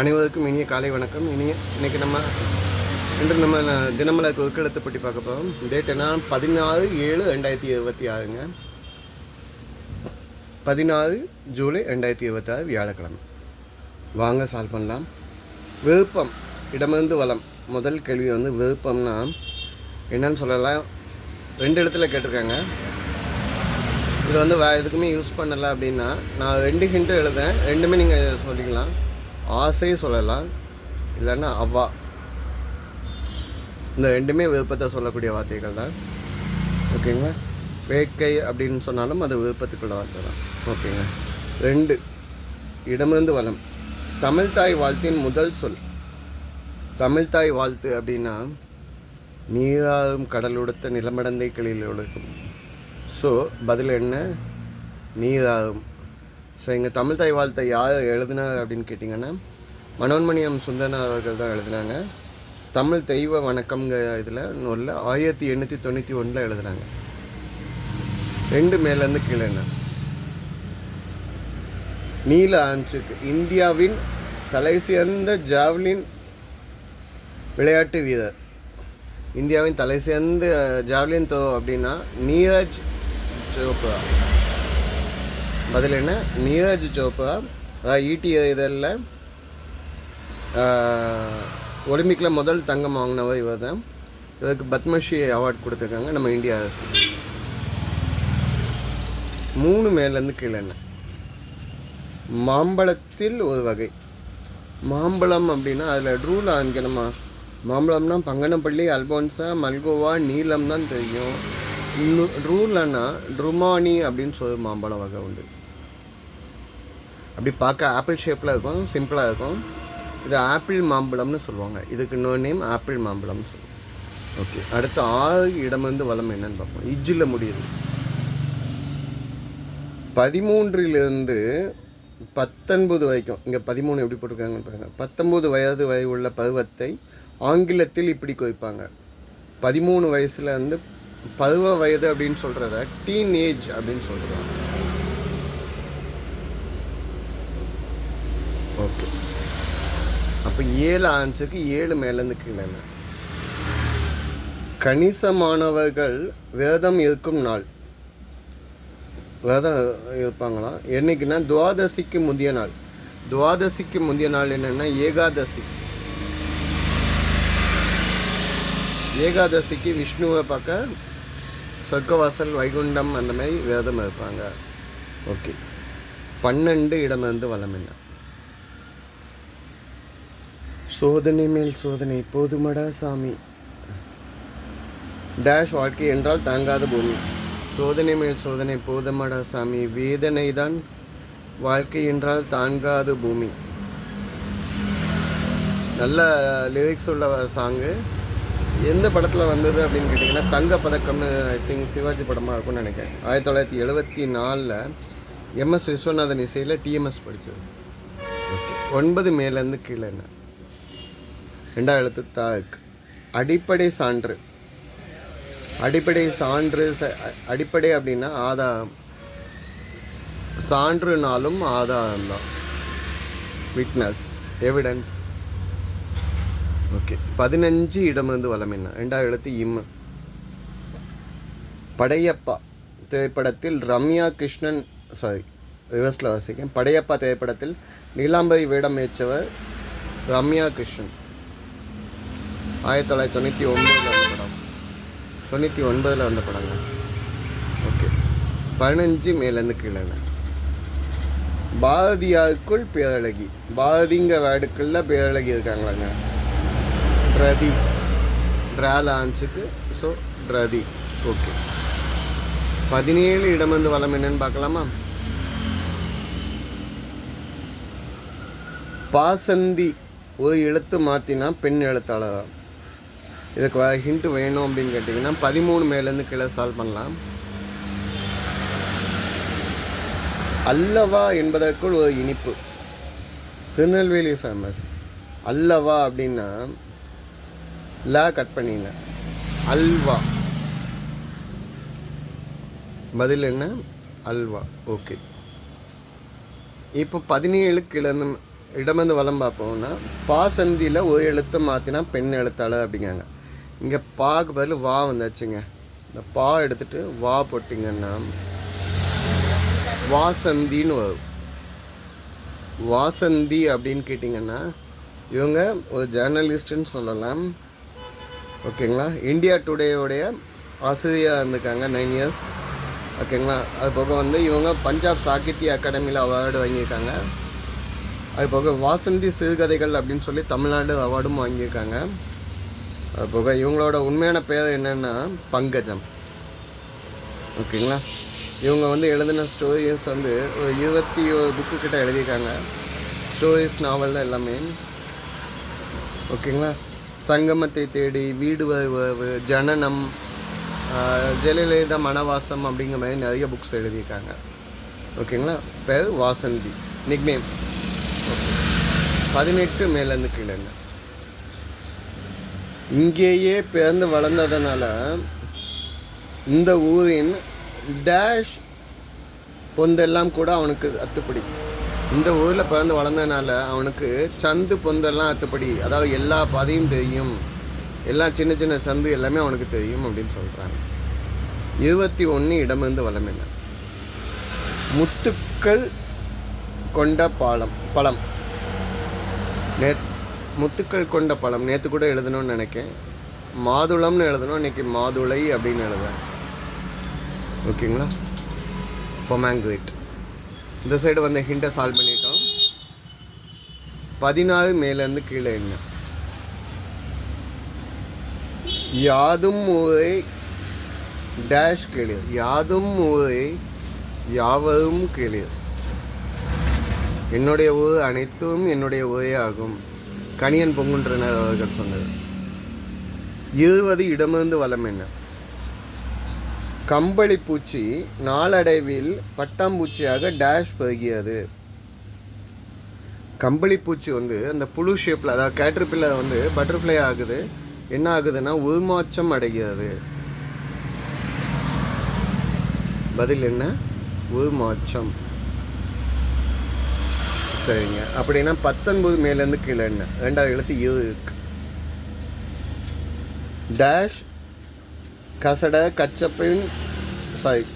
அனைவருக்கும் இனிய காலை வணக்கம். இன்னைக்கு இன்று நம்ம தினமலர் குறுக்கெழுத்து பற்றி பார்க்க போகிறோம். டேட் என்ன? 16/7/2026ங்க. 16 ஜூலை 2026 வியாழக்கிழமை. வாங்க சால்வ் பண்ணலாம். விருப்பம் இடமிருந்து வளம். முதல் கேள்வி விருப்பம்னா என்னன்னு சொல்லலாம். 2 இடத்துல கேட்டிருக்காங்க. இது வேறு எதுக்குமே யூஸ் பண்ணலை அப்படின்னா நான் 2 ஹிண்ட்டு எழுதேன். ரெண்டுமே நீங்கள் சொல்லிக்கலாம். ஆசை சொல்லலாம், இல்லைன்னா அவ்வா. இந்த ரெண்டுமே விருப்பத்தை சொல்லக்கூடிய வார்த்தைகள் தான். ஓகேங்களா? வேட்கை அப்படின்னு சொன்னாலும் அது விருப்பத்துக்குள்ள வார்த்தை தான். ஓகேங்க. 2 இடமிருந்து வளம். தமிழ்தாய் வாழ்த்தின் முதல் சொல். தமிழ்தாய் வாழ்த்து அப்படின்னா நீராறும் கடலுடுத்த நிலமடந்தை கிளியில் ஒழுக்கும். ஸோ பதில் என்ன? நீராறும். ஸோ இங்கே தமிழ்தாய் வாழ்த்தை யார் எழுதினார் அப்படின்னு கேட்டிங்கன்னா மனோன்மணியம் சுந்தரனார் அவர்கள் தான் எழுதினாங்க. தமிழ் தெய்வ வணக்கம்ங்கிற இதில் நூலில் 1891 எழுதுனாங்க. 2 மேலேருந்து கீழே என்ன? நீல ஆம்சுக்கு இந்தியாவின் தலை சிறந்த ஜாவ்லின் விளையாட்டு வீரர். இந்தியாவின் தலை சிறந்த ஜாவ்லின் த்ரோ அப்படின்னா நீரஜ் சோப்ரா. பதில் என்ன? நீரஜ் சோப்ரா. அதாவது ஈட்டி எறிதலில் ஒலிம்பிக்கில் முதல் தங்கம் வாங்கினவர் இவர் தான். இவருக்கு பத்மஸ்ரீ அவார்டு கொடுத்துருக்காங்க நம்ம இந்திய அரசு. 3 மேலேருந்து கீழே என்ன? மாம்பழத்தில் ஒரு வகை. மாம்பழம் அப்படின்னா அதில் ட்ரூல் ஆரம்பிக்கணுமா? மாம்பழம்னா பங்கனப்பள்ளி, அல்போன்சா, மல்கோவா, நீலம் தான் தெரியும். ட்ரூலன்னா ட்ருமானி அப்படின்னு சொல்லி மாம்பழம் வகை உண்டு. அப்படி பார்க்க ஆப்பிள் ஷேப்பில் இருக்கும், சிம்பிளாக இருக்கும். இது ஆப்பிள் மாம்பழம்னு சொல்லுவாங்க. இதுக்கு இன்னொரு நேம் ஆப்பிள் மாம்பழம்னு சொல்லுவாங்க. ஓகே. அடுத்து 6 இடமிருந்து வளம் என்னன்னு பார்ப்போம். இஜ்ஜில் முடியுது. 13லிருந்து 19 வரைக்கும். இங்கே 13 எப்படி போட்டிருக்காங்கன்னு பாருங்கள். 19 வயது வரை உள்ள பருவத்தை ஆங்கிலத்தில் இப்படி குறிப்பாங்க. 13 வயசுலேருந்து பருவ வயது அப்படின்னு சொல்கிறத டீனேஜ் அப்படின்னு சொல்கிறாங்க. ஓகே. அப்போ 7 ஆன்ஸுக்கு 7 மேலேருந்து கீழே. கணிசமானவர்கள் விரதம் இருக்கும் நாள். விரதம் இருப்பாங்களாம். என்னைக்குன்னா துவாதசிக்கு முந்தைய நாள். துவாதசிக்கு முந்தைய நாள் என்னென்னா ஏகாதசி. ஏகாதசிக்கு விஷ்ணுவை பார்க்க சொர்க்கவாசல், வைகுண்டம் அந்த மாதிரி விரதம் இருப்பாங்க. ஓகே. 12 இடமிருந்து வளம் என்ன? சோதனை மேல் சோதனை போதுமடா சாமி. டேஷ் வாழ்க்கை என்றால் தாங்காத பூமி. சோதனை மேல் சோதனை போதுமடா சாமி. வேதனை தான் வாழ்க்கை என்றால் தாங்காத பூமி. நல்ல லிரிக்ஸ் உள்ள சாங்கு. எந்த படத்தில் வந்தது அப்படின்னு கேட்டிங்கன்னா தங்கப்பதக்கம்னு ஐ திங்க் சிவாஜி படமாக இருக்கும்னு நினைக்கிறேன். 1974 MS விஸ்வநாதன் இசையில் TMS படித்தது. ஓகே. 9 மேலேருந்து கீழே என்ன? 2ஆம் எழுத்து தாக். அடிப்படை சான்று. அடிப்படை சான்று. அடிப்படை அப்படின்னா ஆதாரம். சான்றுனாலும் ஆதாரம் தான். Witness, evidence. ஓகே. 15 இடமிருந்து வளம் என்ன? 2ஆம் எழுத்து இம். படையப்பா திரைப்படத்தில் ரம்யா கிருஷ்ணன் ரிவர்ஸில் வாசிக்கேன். படையப்பா திரைப்படத்தில் நீலாம்பரி வேடம் ஏற்றவர் ரம்யா கிருஷ்ணன். 1999 வந்த படம். 99 வந்த படங்க. ஓகே. 15 மேலேருந்து கீழே. பாரதியாருக்குள் பேரழகி. பாரதிங்க வேர்டுக்குள்ள பேரழகி இருக்காங்களாங்க. ட்ரதி. ட்ரால் ஆன்ஸுக்கு ஸோ ட்ரதி. ஓகே. 17 இடமிருந்து வளம் என்னன்னு பார்க்கலாமா? பாசந்தி. ஒரு எழுத்து மாற்றினா பெண் எழுத்தாளர் தான். இதுக்கு ஹிண்ட்டு வேணும் அப்படின்னு கேட்டிங்கன்னா 13 மேலேருந்து கீழே சால்வ் பண்ணலாம். அல்லவா என்பதற்குள் ஒரு இனிப்பு. திருநெல்வேலி ஃபேமஸ். அல்லவா அப்படின்னா லா கட் பண்ணிங்க. அல்வா. பதில் என்ன? அல்வா. ஓகே. இப்போ 17 கீழே இடமிருந்து வலம் பார்ப்போம்னா பா சந்தியில் ஒரு எழுத்தை மாற்றினா பெண் எழுத்தாளர் அப்படிங்காங்க. இங்கே பாக்கு பதில் வா வந்தாச்சுங்க. இந்த பா எடுத்துகிட்டு வா போட்டிங்கன்னா வாசந்தின்னு வரும். வாசந்தி அப்படின்னு கேட்டிங்கன்னா இவங்க ஒரு ஜேர்னலிஸ்ட்டுன்னு சொல்லலாம். ஓகேங்களா. இந்தியா டுடேயோடைய ஆசிரியராக இருந்திருக்காங்க 9 இயர்ஸ். ஓகேங்களா. அது போக வந்து இவங்க பஞ்சாப் சாகித்ய அகாடமியில் அவார்டு வாங்கியிருக்காங்க. அது போக வாசந்தி சிறுகதைகள் அப்படின்னு சொல்லி தமிழ்நாடு அவார்டும் வாங்கியிருக்காங்க. அது போக இவங்களோட உண்மையான பேர் என்னென்னா பங்கஜம். ஓகேங்களா. இவங்க வந்து எழுதின ஸ்டோரிஸ் வந்து ஒரு 21 புக்கு கிட்ட எழுதியிருக்காங்க. ஸ்டோரிஸ், நாவல் தான் எல்லாமே. ஓகேங்களா. சங்கமத்தை தேடி, வீடு வருவு, ஜனனம், ஜெயலலிதா மனவாசம் அப்படிங்கிற மாதிரி நிறைய புக்ஸ் எழுதியிருக்காங்க. ஓகேங்களா. பேர் வாசந்தி, நிக்நேம். 18 மேலேருந்து கீழே. இங்கேயே பிறந்து வளர்ந்ததுனால இந்த ஊரின் டேஷ் பொந்தெல்லாம் கூட அவனுக்கு அத்துப்படி. இந்த ஊரில் பிறந்து வளர்ந்ததுனால அவனுக்கு சந்து பொந்தெல்லாம் அத்துப்படி. அதாவது எல்லா பாதையும் தெரியும், எல்லா சின்ன சின்ன சந்து எல்லாமே அவனுக்கு தெரியும் அப்படின்னு சொல்கிறாங்க. 21 இடமிருந்து வளம் என்ன? முத்துக்கள் கொண்ட பழம். முத்துக்கள் கொண்ட பழம் நேற்று கூட எழுதணும்னு நினைக்கேன். மாதுளம்னு எழுதணும், இன்றைக்கி மாதுளை அப்படின்னு எழுதுவேன். ஓகேங்களா. பொமாங்கிரேட். இந்த சைடு வந்து ஹிண்டை சால்வ் பண்ணிட்டோம். 16 மேலேருந்து கீழே என்ன? யாதும் ஊரை டேஷ் கேளு. யாதும் ஊரை யாவரும் கேளு. என்னுடைய ஊர் அனைத்தும் என்னுடைய ஊரே ஆகும். கணியன் பொங்குன்றனர் அவர்கள் சொன்னது. 20 இடமிருந்து வலம் என்ன? கம்பளி பூச்சி நாளடைவில் பட்டாம்பூச்சியாக டேஷ் பெருகியது. கம்பளி பூச்சி வந்து அந்த புழு ஷேப்பில், அதாவது கேட்டர்பில்லர் வந்து பட்டர்ஃப்ளை ஆகுது. என்ன ஆகுதுன்னா உருமாற்றம் அடைகிறது. பதில் என்ன? உருமாற்றம். சரிங்க. அப்படின்னா 19 மேலேருந்து கீழே என்ன? 2வது எழுத்து இருக்கு. டேஷ் கசட கச்சப்பின்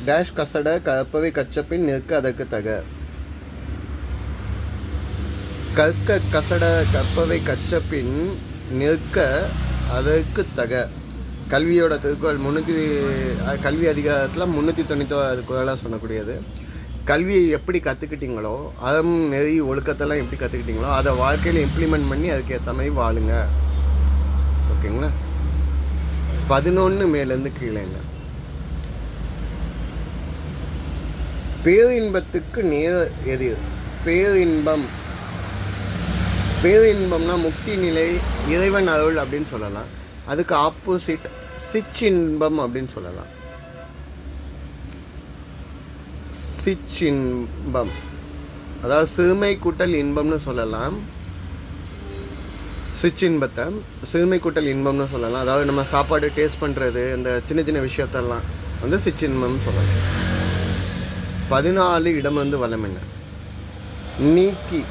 டேஷ் கசட கப்பவை கச்சப்பின் நிற்க அதற்கு தக. கற்க கசட கற்பவை கச்சப்பின் நிற்க அதற்கு தக. கல்வியோட திருக்குறள் கல்வி அதிகாரத்தில் 391 குறளாக சொல்லக்கூடியது. கல்வியை எப்படி கற்றுக்கிட்டீங்களோ, அறம் நெறி ஒழுக்கத்தெல்லாம் எப்படி கற்றுக்கிட்டீங்களோ அதை வாழ்க்கையில் இம்ப்ளிமெண்ட் பண்ணி அதுக்கு ஏற்ற மாதிரி வாழுங்க. ஓகேங்களா. 11 மேலேருந்து கீழே என்ன? பேரின்பத்துக்கு நேர் எது? பேரின்பம். பேரின்பம்னா முக்தி நிலை, இறைவன் அருள் அப்படின்னு சொல்லலாம். அதுக்கு ஆப்போசிட் சிற்றின்பம் அப்படின்னு சொல்லலாம். சிற்றின்பம் அதாவது சிறுமை கூட்டல் இன்பம்னு சொல்லலாம். சிற்றின்பத்தை சிறுமை கூட்டல் இன்பம்னு சொல்லலாம். அதாவது நம்ம சாப்பாடு டேஸ்ட் பண்ணுறது, இந்த சின்ன சின்ன விஷயத்தெல்லாம் வந்து சிற்றின்பம்னு சொல்லலாம். 14 இடம் வந்து வலம் என்ன? நீக்கி.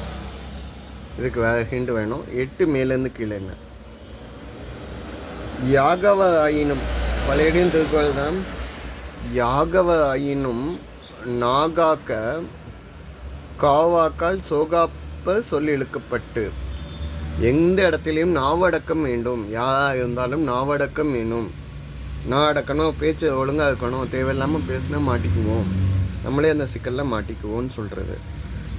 இதுக்கு வேறு ஹிண்ட் வேணும். 8 மேலேருந்து கீழே என்ன? யாகவ ஆயினும். பழையடியும் திருக்குறள் தான். யாகவ ஆயினும் நாகாக்க காவாக்கால் சோகாப்ப சொல்லி இழுக்கப்பட்டு. எந்த இடத்துலையும் நாவடக்கம் வேண்டும். யாராக இருந்தாலும் நாவடக்கம் வேணும். நான் அடக்கணும், பேச்சு ஒழுங்காக இருக்கணும். தேவையில்லாமல் பேசினா மாட்டிக்குவோம், நம்மளே அந்த சிக்கலில் மாட்டிக்குவோன்னு சொல்கிறது.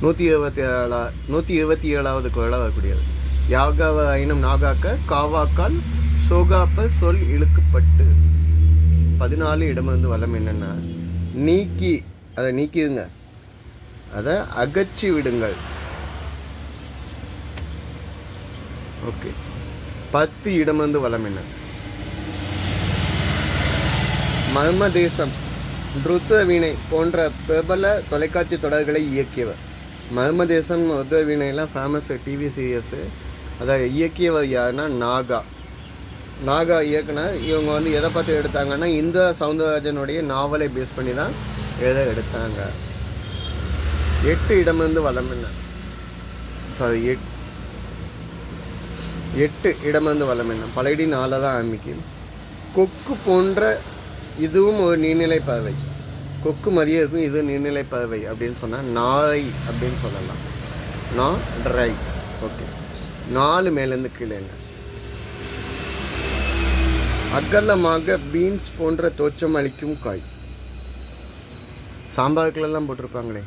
127வது குறளாக வரக்கூடியது. யாகாவ ஆயினும் நாகாக்க காவாக்கால் சோகாப்ப சொல் இழுக்கப்பட்டு. 14 இடமிருந்து வலம் என்னென்னா நீக்கி. அதை நீக்கிடுங்க, அதை அகற்றி விடுங்கள். ஓகே. 10 இடமிருந்து வலம் என்ன? மர்மதேசம், ருத்ரவீணை போன்ற பிரபல தொலைக்காட்சி தொடர்களை இயக்கியவர். மர்மதேசம், ருத்ரவீணைலாம் ஃபேமஸ் டிவி சீரியஸு. அதை இயக்கியவர் யாருன்னா நாகா இயக்குனர். இவங்க வந்து எதை பார்த்து எடுத்தாங்கன்னா இந்திரா சவுந்தரராஜனுடைய நாவலை பேஸ் பண்ணி தான் எடுத்தாங்க. 8 இடமிருந்து வலம் என்ன? சாரி 8 இடமிருந்து வலம் என்ன? பழையடி 4 தான் ஆரம்பிக்கும். கொக்கு போன்ற இதுவும் ஒரு நீர்நிலை பறவை. கொக்கு மதியம் இருக்கும், இது நீர்நிலை பறவை அப்படின்னு சொன்னால் நாய் அப்படின்னு சொல்லலாம். ட்ரை. ஓகே, 4 மேலேருந்து கீழே என்ன? அகலமாக பீன்ஸ் போன்ற தோற்றம் அளிக்கும் காய். சாம்பாருக்குலாம் போட்டிருப்பாங்களே,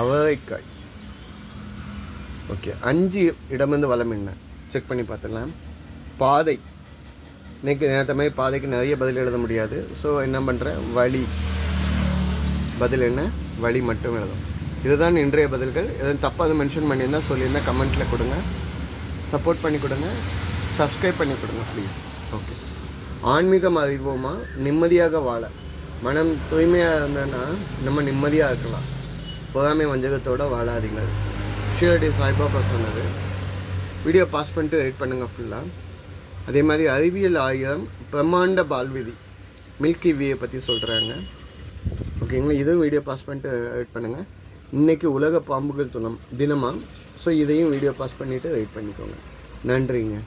அவரைக்காய். ஓகே, 5 இடமிருந்து வலம் என்ன? செக் பண்ணி பார்த்துடலாம். பாதை. நேற்று மாதிரி பாதைக்கு நிறைய பதில் எழுத முடியாது. ஸோ என்ன பண்ணுறேன், வழி. பதில் என்ன? வழி மட்டும் எழுதும். இதுதான் இன்றைய பதில்கள். எதுவும் தப்பாக மென்ஷன் பண்ணியிருந்தால் சொல்லியிருந்தால் கமெண்ட்டில் கொடுங்க. சப்போர்ட் பண்ணி கொடுங்க, சப்ஸ்கிரைப் பண்ணி கொடுங்க ப்ளீஸ். ஓகே, ஆன்மீகம் அறிவோமா? நிம்மதியாக வாழ. மனம் தூய்மையாக இருந்ததுன்னா நம்ம நிம்மதியாக இருக்கலாம். பொறாமை வஞ்சகத்தோடு வாழாதீங்கள். ஷிரடி சாய்பாபா சொன்னது. வீடியோ பாஸ் பண்ணிட்டு வெயிட் பண்ணுங்கள் ஃபுல்லாக. அதே மாதிரி அறிவியல் ஆயிரம் பிரம்மாண்ட பால்விதி மில்கி வியை பற்றி சொல்கிறாங்க. ஓகேங்களா, இதுவும் வீடியோ பாஸ் பண்ணிட்டு வெயிட் பண்ணுங்கள். இன்றைக்கி உலக பாம்புகள் தினமாக. ஸோ இதையும் வீடியோ பாஸ் பண்ணிவிட்டு வெயிட் பண்ணிக்கோங்க. நன்றிங்க.